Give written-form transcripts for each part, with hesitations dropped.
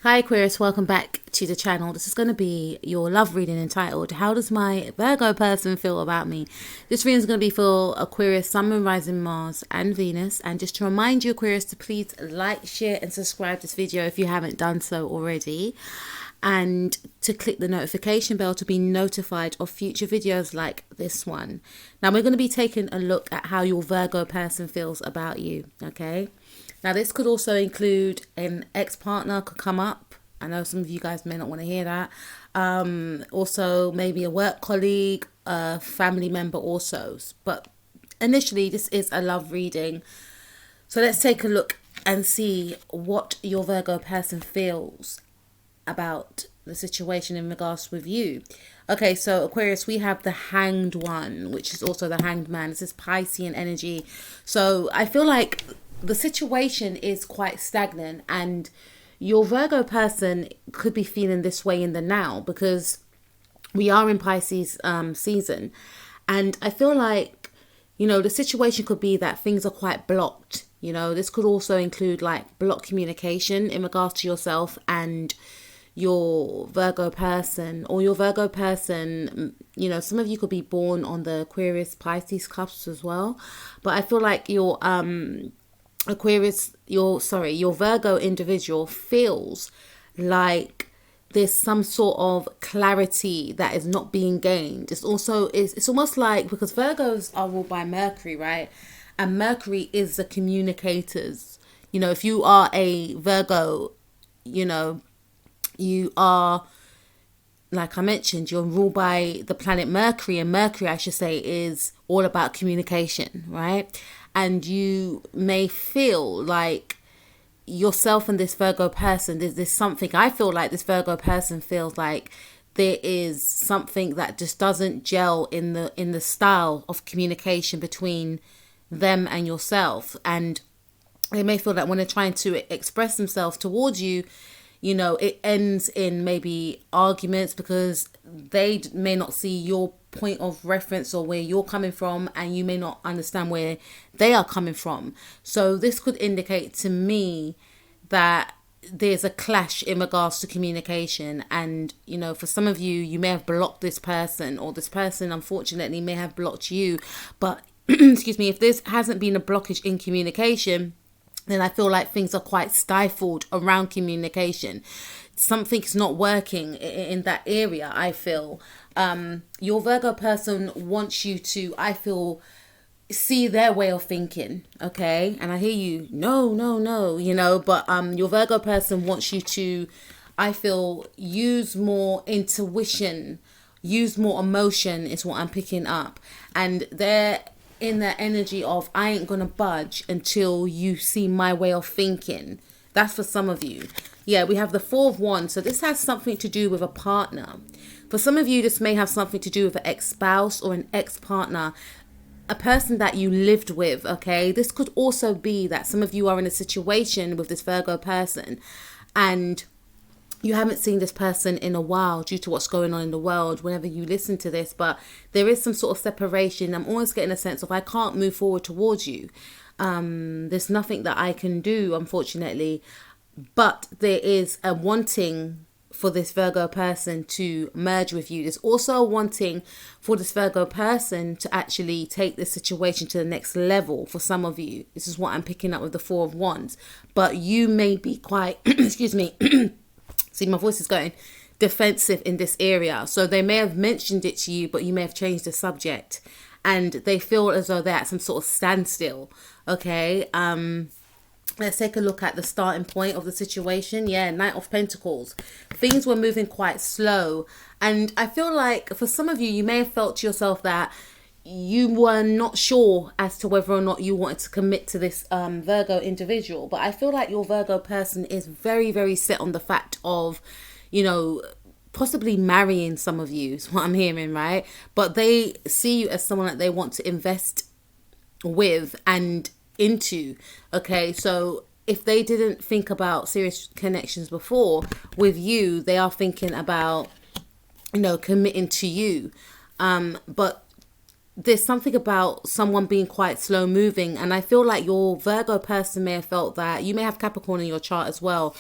Hi Aquarius, welcome back to the channel. This is going to be your love reading entitled, How Does My Virgo Person Feel About Me? This reading is going to be for Aquarius, Sun, Moon, Rising, Mars and Venus. And just to remind you Aquarius to please like, share and subscribe this video if you haven't done so already. And to click the notification bell to be notified of future videos like this one. Now we're going to be taking a look at how your Virgo person feels about you, okay? Now this could also include an ex-partner could come up. I know some of you guys may not want to hear that. Also maybe a work colleague, a family member also. But initially this is a love reading. So let's take a look and see what your Virgo person feels about the situation in regards with you. Okay, so Aquarius, we have the Hanged One, which is also the Hanged Man. This is Piscean energy. So I feel like the situation is quite stagnant and your Virgo person could be feeling this way in the now because we are in Pisces season. And I feel like, you know, the situation could be that things are quite blocked. You know, this could also include like blocked communication in regards to yourself and your Virgo person, or your Virgo person, you know, some of you could be born on the Aquarius Pisces cusp as well. But I feel like your Aquarius, your Virgo individual feels like there's some sort of clarity that is not being gained. It's almost like, because Virgos are ruled by Mercury, right? And Mercury is the communicators. You know, if you are a Virgo, you know, you are, like I mentioned, you're ruled by the planet Mercury, and Mercury, I should say, is all about communication, right? And you may feel like yourself and this Virgo person, there's something, I feel like this Virgo person feels like there is something that just doesn't gel in the style of communication between them and yourself. And they may feel that when they're trying to express themselves towards you, you know, it ends in maybe arguments because they may not see your point of reference or where you're coming from, and you may not understand where they are coming from. So this could indicate to me that there's a clash in regards to communication. And, you know, for some of you, you may have blocked this person, or this person, unfortunately, may have blocked you. But, excuse me, if this hasn't been a blockage in communication, then I feel like things are quite stifled around communication. Something's not working in that area, I feel. Your Virgo person wants you to, I feel, see their way of thinking, okay? And I hear you, no, you know, but your Virgo person wants you to, I feel, use more intuition, use more emotion is what I'm picking up. And they're in that energy of, I ain't gonna budge until you see my way of thinking. That's for some of you. Yeah, we have the Four of Wands. So this has something to do with a partner. For some of you, this may have something to do with an ex-spouse or an ex-partner, a person that you lived with, okay? This could also be that some of you are in a situation with this Virgo person and you haven't seen this person in a while due to what's going on in the world whenever you listen to this, but there is some sort of separation. I'm always getting a sense of, I can't move forward towards you. There's nothing that I can do, unfortunately, but there is a wanting for this Virgo person to merge with you. There's also a wanting for this Virgo person to actually take this situation to the next level for some of you. This is what I'm picking up with the Four of Wands. But you may be quite, excuse me, see, my voice is going defensive in this area. So they may have mentioned it to you, but you may have changed the subject. And they feel as though they're at some sort of standstill. Okay. Let's take a look at the starting point of the situation. Yeah, Knight of Pentacles. Things were moving quite slow. And I feel like for some of you, you may have felt to yourself that you were not sure as to whether or not you wanted to commit to this Virgo individual. But I feel like your Virgo person is very, very set on the fact of, you know, possibly marrying some of you is what I'm hearing, right? But they see you as someone that they want to invest with and into, okay? So if they didn't think about serious connections before with you, they are thinking about, you know, committing to you. But there's something about someone being quite slow moving, and I feel like your Virgo person may have felt that. You may have Capricorn in your chart as well.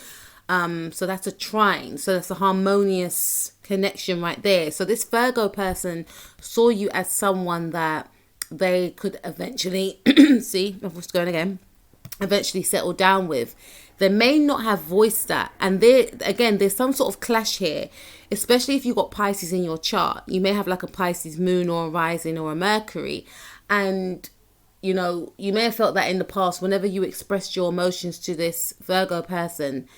So that's a trine. So that's a harmonious connection right there. So this Virgo person saw you as someone that they could eventually, see, I'm just going again, eventually settle down with. They may not have voiced that. And there, again, there's some sort of clash here, especially if you've got Pisces in your chart. You may have like a Pisces moon or a rising or a Mercury. And, you know, you may have felt that in the past, whenever you expressed your emotions to this Virgo person,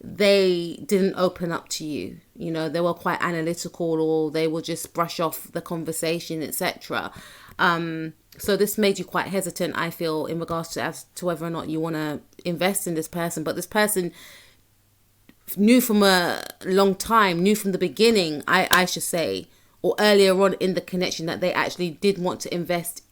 they didn't open up to you. You know, they were quite analytical, or they will just brush off the conversation, etc. So this made you quite hesitant, I feel, in regards to as to whether or not you want to invest in this person. But this person knew from a long time, knew from the beginning, I should say, or earlier on in the connection, that they actually did want to invest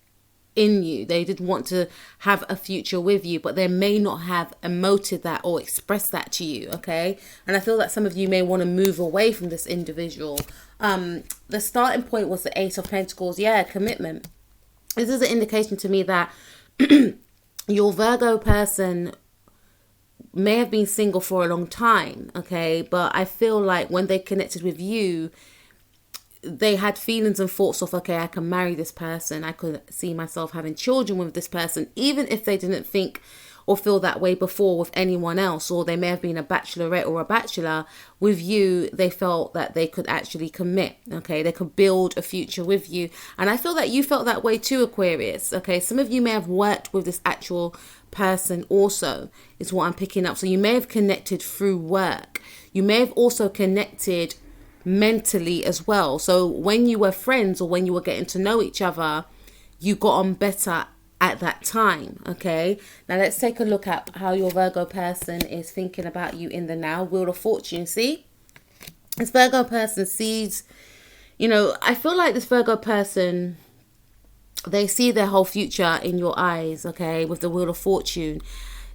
in you. They did want to have a future with you, but they may not have emoted that or expressed that to you, okay? And I feel that some of you may want to move away from this individual. The starting point was the Ace of Pentacles. Yeah, commitment. This is an indication to me that your Virgo person may have been single for a long time, okay? But I feel like when they connected with you, they had feelings and thoughts of, okay, I can marry this person. I could see myself having children with this person, even if they didn't think or feel that way before with anyone else, or they may have been a bachelorette or a bachelor. With you, they felt that they could actually commit, okay? They could build a future with you. And I feel that you felt that way too, Aquarius, okay? Some of you may have worked with this actual person also, is what I'm picking up. So you may have connected through work. You may have also connected mentally as well. So when you were friends, or when you were getting to know each other, you got on better at that time, okay? Now let's take a look at how your Virgo person is thinking about you in the now. Wheel of Fortune, see? This Virgo person sees, you know, I feel like this Virgo person, they see their whole future in your eyes, okay, with the Wheel of Fortune.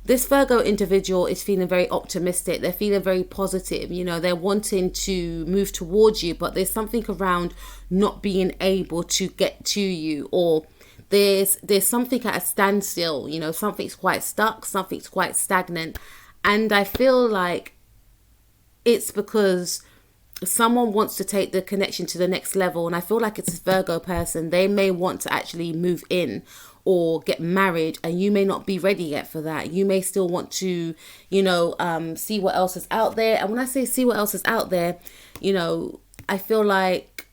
This Virgo individual is feeling very optimistic. They're feeling very positive. You know, they're wanting to move towards you, but there's something around not being able to get to you, or there's something at a standstill. You know, something's quite stuck, something's quite stagnant. And I feel like it's because someone wants to take the connection to the next level. And I feel like it's a Virgo person. They may want to actually move in or get married, and you may not be ready yet for that. You may still want to, you know, see what else is out there. And when I say see what else is out there, you know, I feel like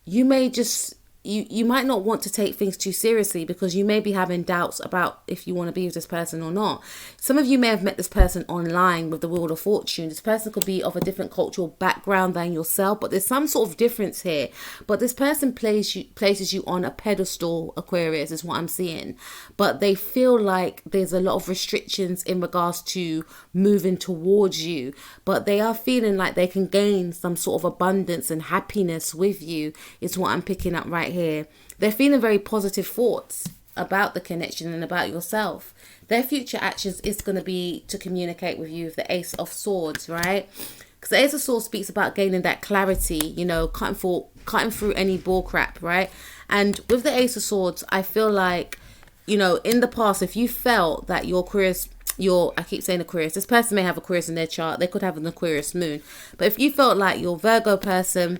you may just, you might not want to take things too seriously, because you may be having doubts about if you want to be with this person or not. Some of you may have met this person online with the Wheel of Fortune. This person could be of a different cultural background than yourself, but there's some sort of difference here. But this person places you on a pedestal, Aquarius, is what I'm seeing. But they feel like there's a lot of restrictions in regards to moving towards you. But they are feeling like they can gain some sort of abundance and happiness with you, is what I'm picking up right here. They're feeling very positive thoughts about the connection and about yourself. Their future actions is going to be to communicate with you with the Ace of Swords, right? Because the Ace of Swords speaks about gaining that clarity, you know, cutting through any bull crap, right? And with the Ace of Swords, I feel like, you know, in the past, if you felt that your Aquarius, I keep saying Aquarius, this person may have Aquarius in their chart, they could have an Aquarius moon, but if you felt like your Virgo person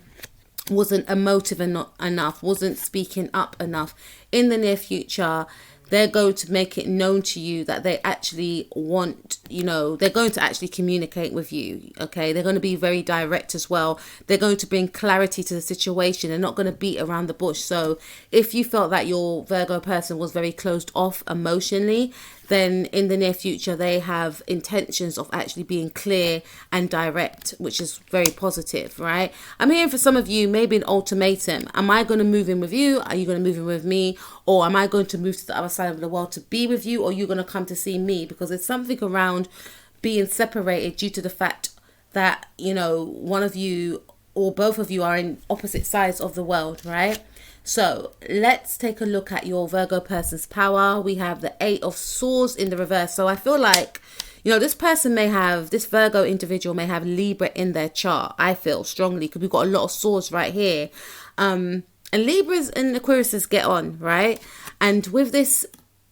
wasn't emotive enough, wasn't speaking up enough, in the near future, they're going to make it known to you that they actually want, you know, they're going to actually communicate with you, okay? They're going to be very direct as well. They're going to bring clarity to the situation. They're not going to beat around the bush. So if you felt that your Virgo person was very closed off emotionally, then in the near future, they have intentions of actually being clear and direct, which is very positive, right? I'm hearing for some of you, maybe an ultimatum. Am I going to move in with you? Are you going to move in with me? Or am I going to move to the other side of the world to be with you? Or are you going to come to see me? Because there's something around being separated due to the fact that, you know, one of you or both of you are in opposite sides of the world, right? So let's take a look at your Virgo person's power. We have the 8 of Swords in the reverse. So I feel like, you know, this person may have, this Virgo individual may have Libra in their chart. I feel strongly, because we've got a lot of swords right here. And Libras and Aquariuses get on, right? And with this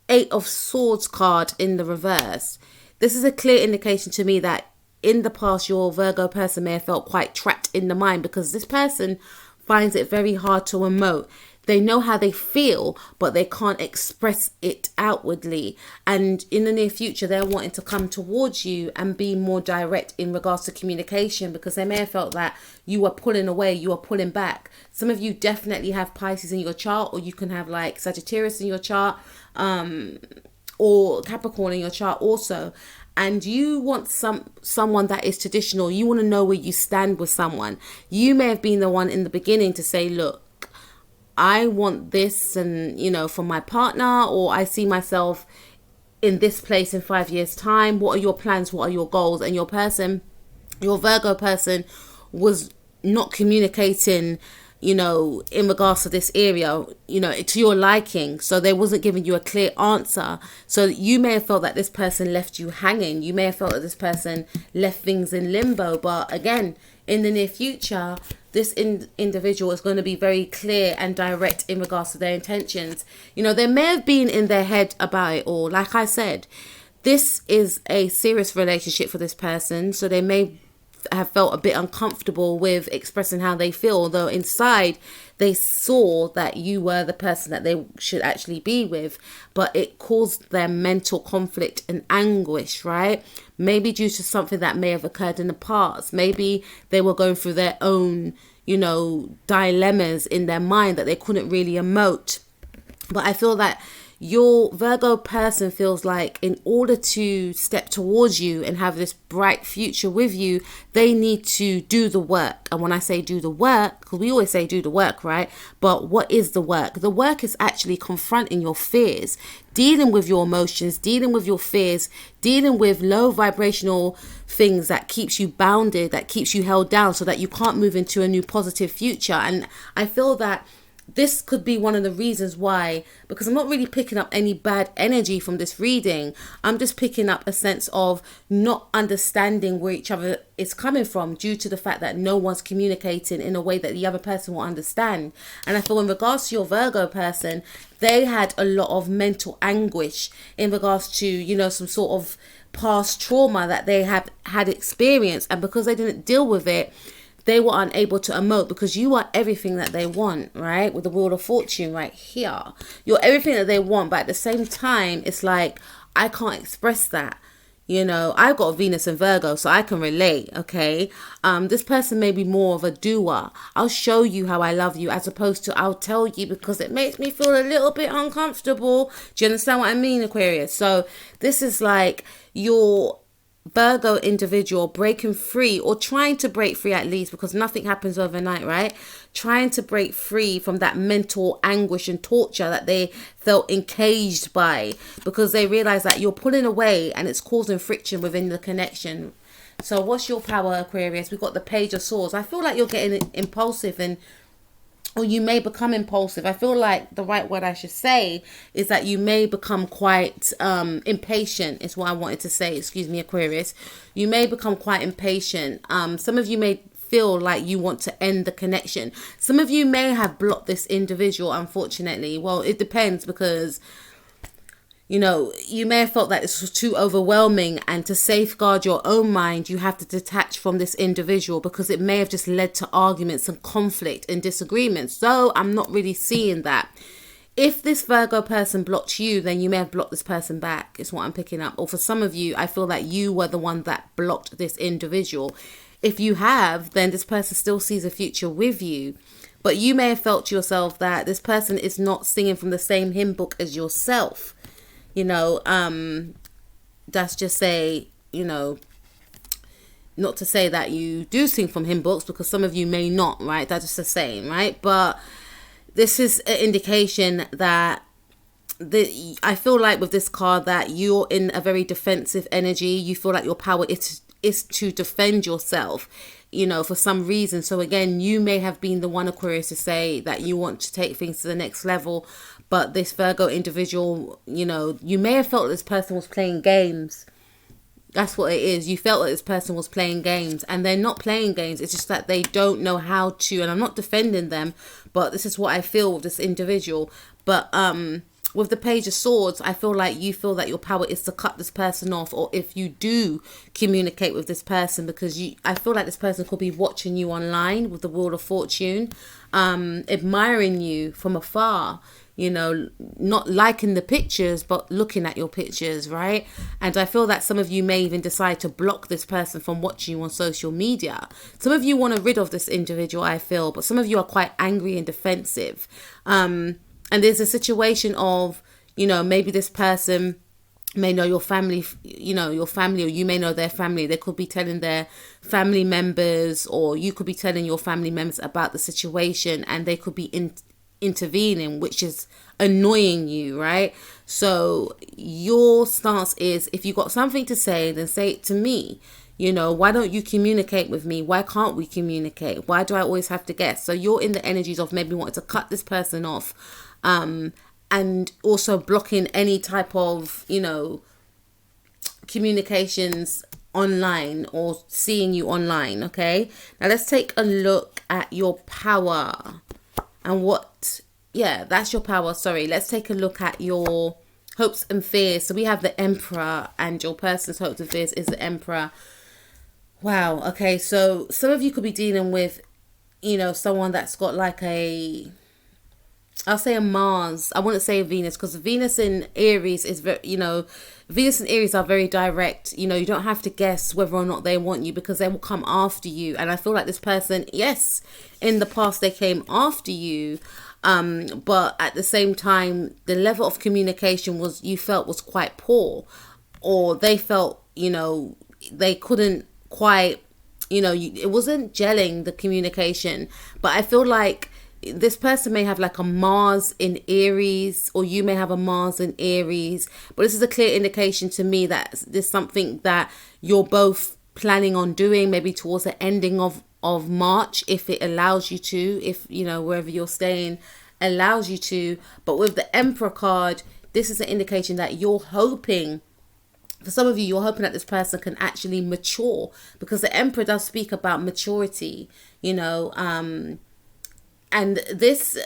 8 of Swords card in the reverse, this is a clear indication to me that in the past, your Virgo person may have felt quite trapped in the mind, because this person finds it very hard to emote. They know how they feel, but they can't express it outwardly. And in the near future, they're wanting to come towards you and be more direct in regards to communication, because they may have felt that you are pulling away, you are pulling back. Some of you definitely have Pisces in your chart, or you can have like Sagittarius in your chart, or Capricorn in your chart also. And you want someone that is traditional. You want to know where you stand with someone. You may have been the one in the beginning to say, look, I want this, and for my partner, or I see myself in this place in 5 years time. What are your plans? What are your goals? And your Virgo person was not communicating, in regards to this area, to your liking. So they wasn't giving you a clear answer. So you may have felt that this person left you hanging. You may have felt that this person left things in limbo. But again, in the near future, this individual is going to be very clear and direct in regards to their intentions. They may have been in their head about it all. Like I said, this is a serious relationship for this person. So they may have felt a bit uncomfortable with expressing how they feel, though inside they saw that you were the person that they should actually be with, but it caused them mental conflict and anguish, right? Maybe due to something that may have occurred in the past. Maybe they were going through their own, dilemmas in their mind that they couldn't really emote. But I feel that your Virgo person feels like in order to step towards you and have this bright future with you, they need to do the work. And when I say do the work, because we always say do the work, right? But what is the work? The work is actually confronting your fears, dealing with your emotions, dealing with your fears, dealing with low vibrational things that keeps you bounded, that keeps you held down so that you can't move into a new positive future. And I feel that this could be one of the reasons why, because I'm not really picking up any bad energy from this reading. I'm just picking up a sense of not understanding where each other is coming from due to the fact that no one's communicating in a way that the other person will understand. And I feel in regards to your Virgo person, they had a lot of mental anguish in regards to, some sort of past trauma that they have had experienced. And because they didn't deal with it, they were unable to emote, because you are everything that they want, right? With the Wheel of Fortune right here. You're everything that they want, but at the same time, it's like, I can't express that. I've got Venus and Virgo, so I can relate, okay? This person may be more of a doer. I'll show you how I love you, as opposed to I'll tell you because it makes me feel a little bit uncomfortable. Do you understand what I mean, Aquarius? So this is like your Virgo individual breaking free, or trying to break free at least, because nothing happens overnight, right? Trying to break free from that mental anguish and torture that they felt encaged by, because they realize that you're pulling away and it's causing friction within the connection. So what's your power, Aquarius? We've got the Page of Swords. I feel like you're getting impulsive, or you may become impulsive. I feel like the right word I should say is that you may become quite impatient, is what I wanted to say. Excuse me, Aquarius. You may become quite impatient. Some of you may feel like you want to end the connection. Some of you may have blocked this individual, unfortunately. Well, it depends, because you may have felt that this was too overwhelming, and to safeguard your own mind, you have to detach from this individual, because it may have just led to arguments and conflict and disagreements. So I'm not really seeing that. If this Virgo person blocked you, then you may have blocked this person back, is what I'm picking up. Or for some of you, I feel that you were the one that blocked this individual. If you have, then this person still sees a future with you. But you may have felt to yourself that this person is not singing from the same hymn book as yourself. That's just say, not to say that you do sing from hymn books, because some of you may not, right? That's just the same, right? But this is an indication that I feel like with this card that you're in a very defensive energy. You feel like your power is to defend yourself, for some reason. So again, you may have been the one, Aquarius, to say that you want to take things to the next level. But this Virgo individual, you may have felt this person was playing games. That's what it is. You felt that this person was playing games, and they're not playing games. It's just that they don't know how to, and I'm not defending them, but this is what I feel with this individual. But with the Page of Swords, I feel like you feel that your power is to cut this person off, or if you do communicate with this person, because I feel like this person could be watching you online with the Wheel of Fortune, admiring you from afar, you know, not liking the pictures, but looking at your pictures, right? And I feel that some of you may even decide to block this person from watching you on social media. Some of you want to rid of this individual, I feel, but some of you are quite angry and defensive. And there's a situation of, you know, maybe this person may know your family, you know, your family, or you may know their family. They could be telling their family members, or you could be telling your family members about the situation, and they could be intervening, which is annoying you, right? So your stance is, if you got something to say, then say it to me. You know, why don't you communicate with me? Why can't we communicate? Why do I always have to guess? So you're in the energies of maybe wanting to cut this person off, and also blocking any type of, you know, communications online or seeing you online. Okay, now let's take a look at your power and what, yeah, that's your power. Sorry, let's take a look at your hopes and fears. So we have the Emperor, and your person's hopes and fears is the Emperor. Wow. Okay, so some of you could be dealing with, you know, someone that's got like I'll say a Mars. I wouldn't say a Venus, because Venus in Aries is very, you know, Venus and Aries are very direct. You know, you don't have to guess whether or not they want you, because they will come after you. And I feel like this person, yes, in the past they came after you, but at the same time, the level of communication you felt was quite poor, or they felt, you know, they couldn't quite, you know, it wasn't gelling, the communication. But I feel like this person may have like a Mars in Aries, or you may have a Mars in Aries, but this is a clear indication to me that there's something that you're both planning on doing, maybe towards the ending of March, if it allows you to, if, you know, wherever you're staying allows you to. But with the Emperor card, this is an indication that you're hoping, for some of you, you're hoping that this person can actually mature, because the Emperor does speak about maturity, you know, and this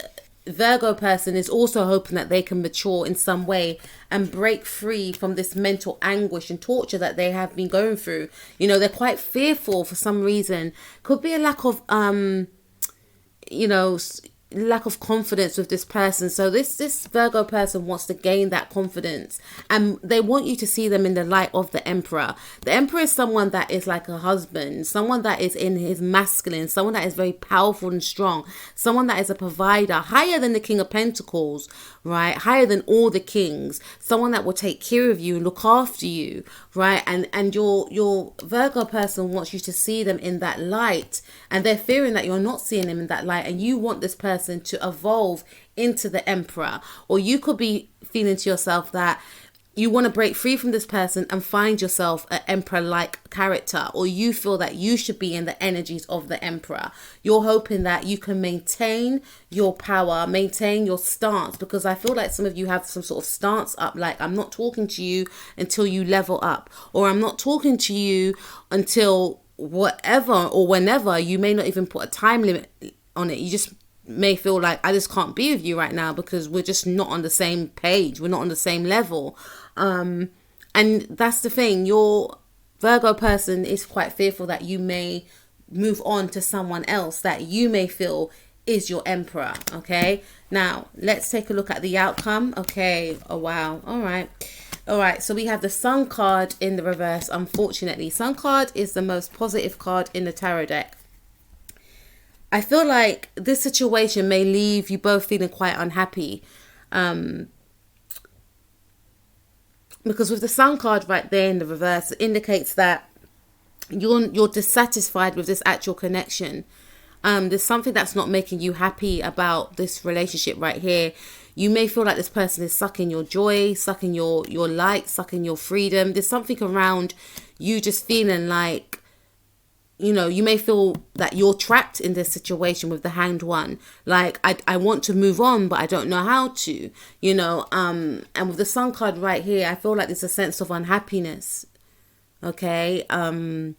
Virgo person is also hoping that they can mature in some way and break free from this mental anguish and torture that they have been going through. You know, they're quite fearful for some reason. Could be a lack of, you know, lack of confidence with this person. So this Virgo person wants to gain that confidence, and they want you to see them in the light of the Emperor. The Emperor is someone that is like a husband, someone that is in his masculine, someone that is very powerful and strong, someone that is a provider, higher than the King of Pentacles, right? Higher than all the kings, someone that will take care of you and look after you, right? And your Virgo person wants you to see them in that light, and they're fearing that you're not seeing them in that light, and you want this person to evolve into the Emperor. Or you could be feeling to yourself that you want to break free from this person and find yourself an Emperor-like character, or you feel that you should be in the energies of the Emperor. You're hoping that you can maintain your power, maintain your stance, because I feel like some of you have some sort of stance up, like, I'm not talking to you until you level up, or I'm not talking to you until whatever or whenever. You may not even put a time limit on it. You just may feel like, I just can't be with you right now because we're just not on the same page, we're not on the same level. And that's the thing, your Virgo person is quite fearful that you may move on to someone else that you may feel is your Emperor. Okay, now let's take a look at the outcome. Okay, oh wow, all right, so we have the Sun card in the reverse. Unfortunately, Sun card is the most positive card in the tarot deck. I feel like this situation may leave you both feeling quite unhappy, because with the Sun card right there in the reverse, it indicates that you're dissatisfied with this actual connection. There's something that's not making you happy about this relationship right here. You may feel like this person is sucking your joy, sucking your light, sucking your freedom. There's something around you just feeling like, you know, you may feel that you're trapped in this situation with the Hanged One. Like, I want to move on, but I don't know how to, you know. And with the Sun card right here, I feel like there's a sense of unhappiness. Okay. And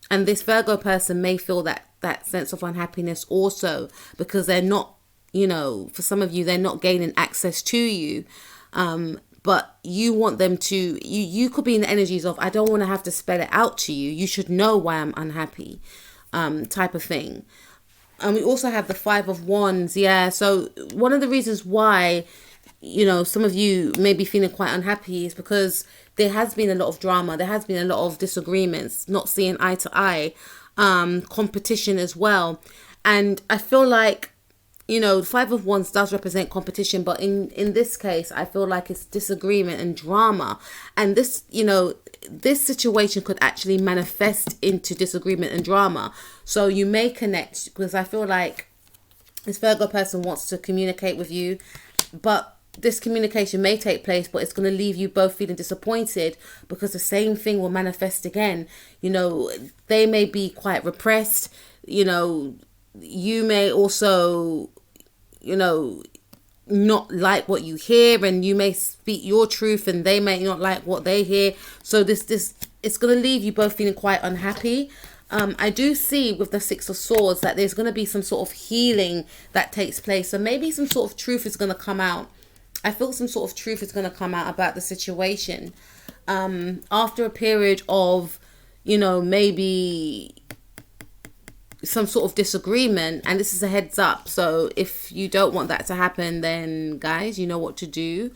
this Virgo person may feel that sense of unhappiness also, because they're not, you know, for some of you, they're not gaining access to you. But you want them to, you could be in the energies of, I don't want to have to spell it out to you. You should know why I'm unhappy, type of thing. And we also have the 5 of Wands. Yeah. So one of the reasons why, some of you may be feeling quite unhappy is because there has been a lot of drama. There has been a lot of disagreements, not seeing eye to eye, competition as well. And I feel like, the 5 of Wands does represent competition, but in this case, I feel like it's disagreement and drama. And this, this situation could actually manifest into disagreement and drama. So you may connect, because I feel like this Virgo person wants to communicate with you, but this communication may take place, but it's going to leave you both feeling disappointed, because the same thing will manifest again. They may be quite repressed. You may also, not like what you hear, and you may speak your truth and they may not like what they hear. So this it's going to leave you both feeling quite unhappy. I do see with the 6 of Swords that there's going to be some sort of healing that takes place. So maybe some sort of truth is going to come out. I feel some sort of truth is going to come out about the situation. After a period of, maybe some sort of disagreement, and this is a heads up. So if you don't want that to happen, then guys, you know what to do.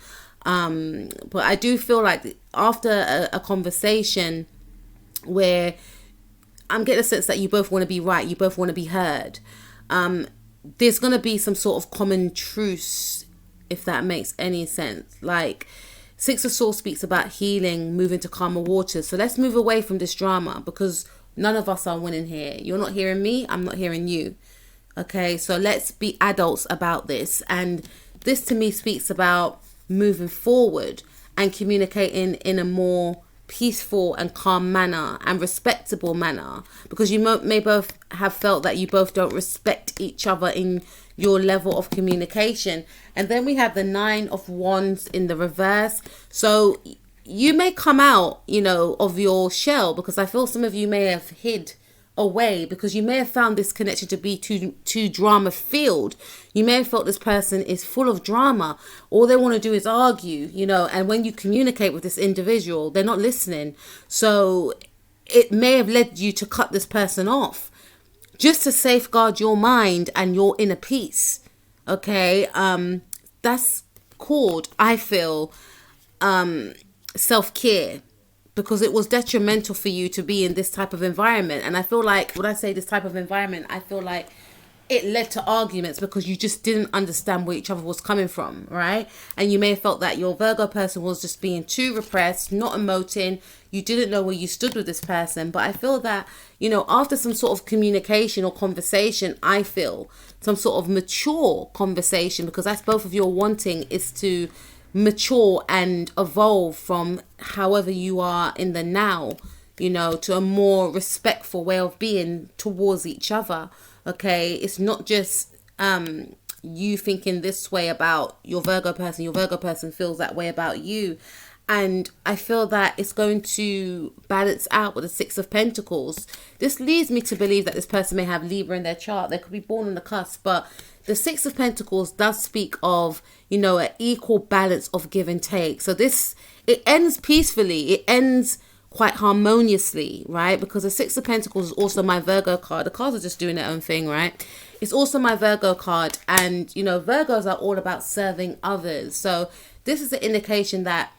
But I do feel like after a conversation where I'm getting a sense that you both want to be right, you both want to be heard, there's going to be some sort of common truce, if that makes any sense. Like 6 of Swords speaks about healing, moving to calmer waters. So let's move away from this drama, because none of us are winning here. You're not hearing me, I'm not hearing you. Okay, so let's be adults about this. And this to me speaks about moving forward and communicating in a more peaceful and calm manner and respectable manner, because you may both have felt that you both don't respect each other in your level of communication. And then we have the 9 of Wands in the reverse. So you may come out, of your shell, because I feel some of you may have hid away because you may have found this connection to be too drama filled. You may have felt this person is full of drama. All they want to do is argue, and when you communicate with this individual, they're not listening. So it may have led you to cut this person off just to safeguard your mind and your inner peace. Okay. That's called, I feel, self-care, because it was detrimental for you to be in this type of environment. And I feel like when I say this type of environment, I feel like it led to arguments because you just didn't understand where each other was coming from, right? And you may have felt that your Virgo person was just being too repressed, not emoting. You didn't know where you stood with this person. But I feel that, after some sort of communication or conversation, I feel some sort of mature conversation, because that's both of your wanting, is to mature and evolve from however you are in the now, to a more respectful way of being towards each other. Okay, it's not just you thinking this way about your Virgo person feels that way about you. And I feel that it's going to balance out with the 6 of Pentacles. This leads me to believe that this person may have Libra in their chart. They could be born on the cusp, but the 6 of Pentacles does speak of, an equal balance of give and take. So it ends peacefully. It ends quite harmoniously, right? Because the 6 of Pentacles is also my Virgo card. The cards are just doing their own thing, right? It's also my Virgo card. And, Virgos are all about serving others. So this is an indication that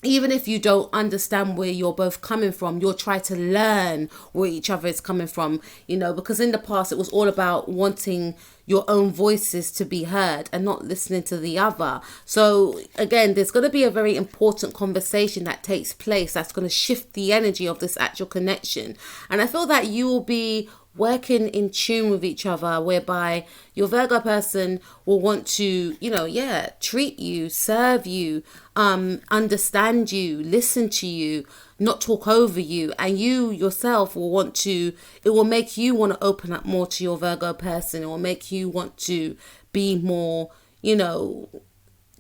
even if you don't understand where you're both coming from, you'll try to learn where each other is coming from, because in the past it was all about wanting your own voices to be heard and not listening to the other. So again, there's going to be a very important conversation that takes place that's going to shift the energy of this actual connection. And I feel that you will be working in tune with each other, whereby your Virgo person will want to, treat you, serve you, understand you, listen to you, not talk over you. And you yourself will it will make you want to open up more to your Virgo person. It will make you want to be more,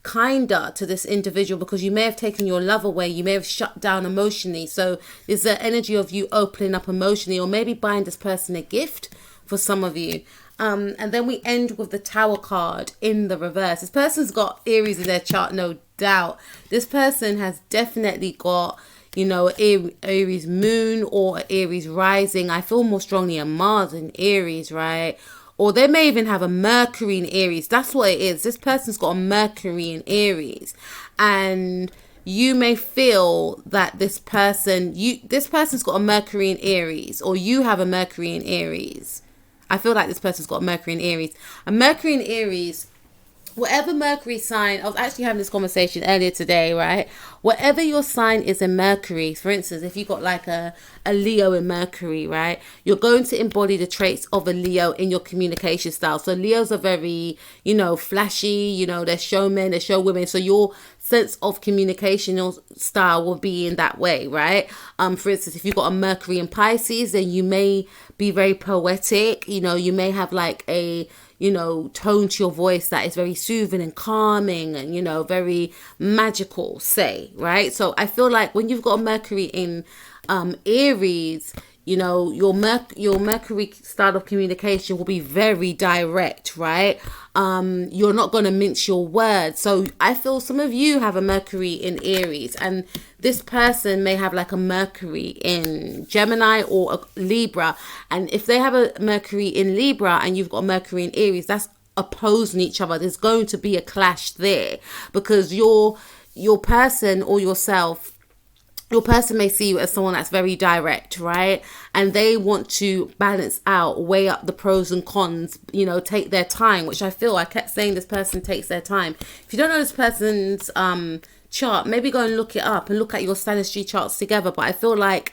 kinder to this individual, because you may have taken your love away, you may have shut down emotionally. So there's the energy of you opening up emotionally, or maybe buying this person a gift for some of you. And then we end with the Tower card in the reverse. This person's got Aries in their chart, no doubt. This person has definitely got, you know, Aries moon or Aries rising. I feel more strongly a Mars in Aries, right? Or they may even have a Mercury in Aries. That's what it is. This person's got a Mercury in Aries. And you may feel that this person's got a Mercury in Aries, or you have a Mercury in Aries. I feel like this person's got a Mercury in Aries. A Mercury in Aries, whatever Mercury sign, I was actually having this conversation earlier today, right? Whatever your sign is in Mercury, for instance, if you got like a Leo in Mercury, right? You're going to embody the traits of a Leo in your communication style. So Leos are very, you know, flashy, you know, they're showmen, they're showwomen. So your sense of communication style will be in that way, right? For instance, if you've got a Mercury in Pisces, then you may be very poetic, you know, you may have like a, you know, tone to your voice that is very soothing and calming and, you know, very magical, say, right? So I feel like when you've got a Mercury in Aries, you know, your Mercury style of communication will be very direct, right? You're not going to mince your words. So I feel some of you have a Mercury in Aries, and this person may have like a Mercury in Gemini or a Libra. And if they have a Mercury in Libra and you've got a Mercury in Aries, that's opposing each other. There's going to be a clash there, because your person or yourself, your person may see you as someone that's very direct, right? And they want to balance out, weigh up the pros and cons, you know, take their time, which I kept saying this person takes their time. If you don't know this person's chart, maybe go and look it up and look at your synastry charts together. But I feel like,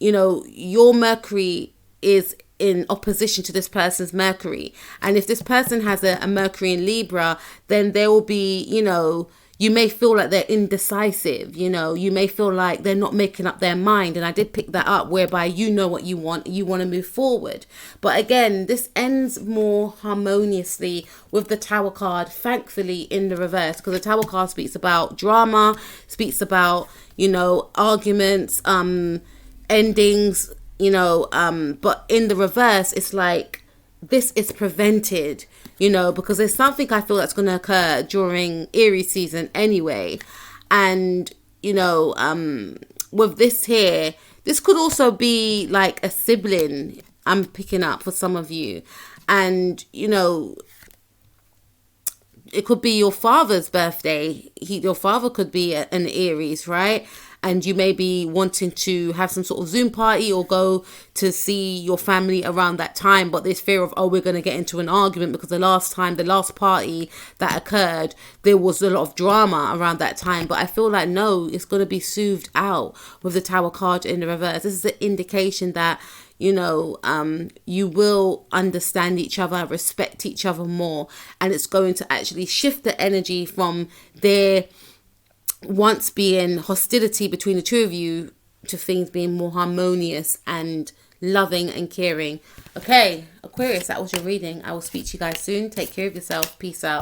you know, your Mercury is in opposition to this person's Mercury. And if this person has a Mercury in Libra, then there will be, you know, you may feel like they're indecisive, you know, you may feel like they're not making up their mind. And I did pick that up, whereby you know what you want to move forward. But again, this ends more harmoniously with the Tower card, thankfully, in the reverse, because the Tower card speaks about drama, speaks about, you know, arguments, endings, you know, but in the reverse, it's like this is prevented, you know, because there's something I feel that's going to occur during Aries season anyway. And, you know, with this here, this could also be like a sibling I'm picking up for some of you. And, you know, it could be your father's birthday. Your father could be an Aries, right? And you may be wanting to have some sort of Zoom party or go to see your family around that time. But there's fear of, oh, we're going to get into an argument, because the last party that occurred, there was a lot of drama around that time. But I feel like, no, it's going to be soothed out with the Tower card in the reverse. This is an indication that, you know, you will understand each other, respect each other more. And it's going to actually shift the energy from there once being hostility between the two of you to things being more harmonious and loving and caring. Okay, Aquarius, that was your reading. I will speak to you guys soon. Take care of yourself. Peace out.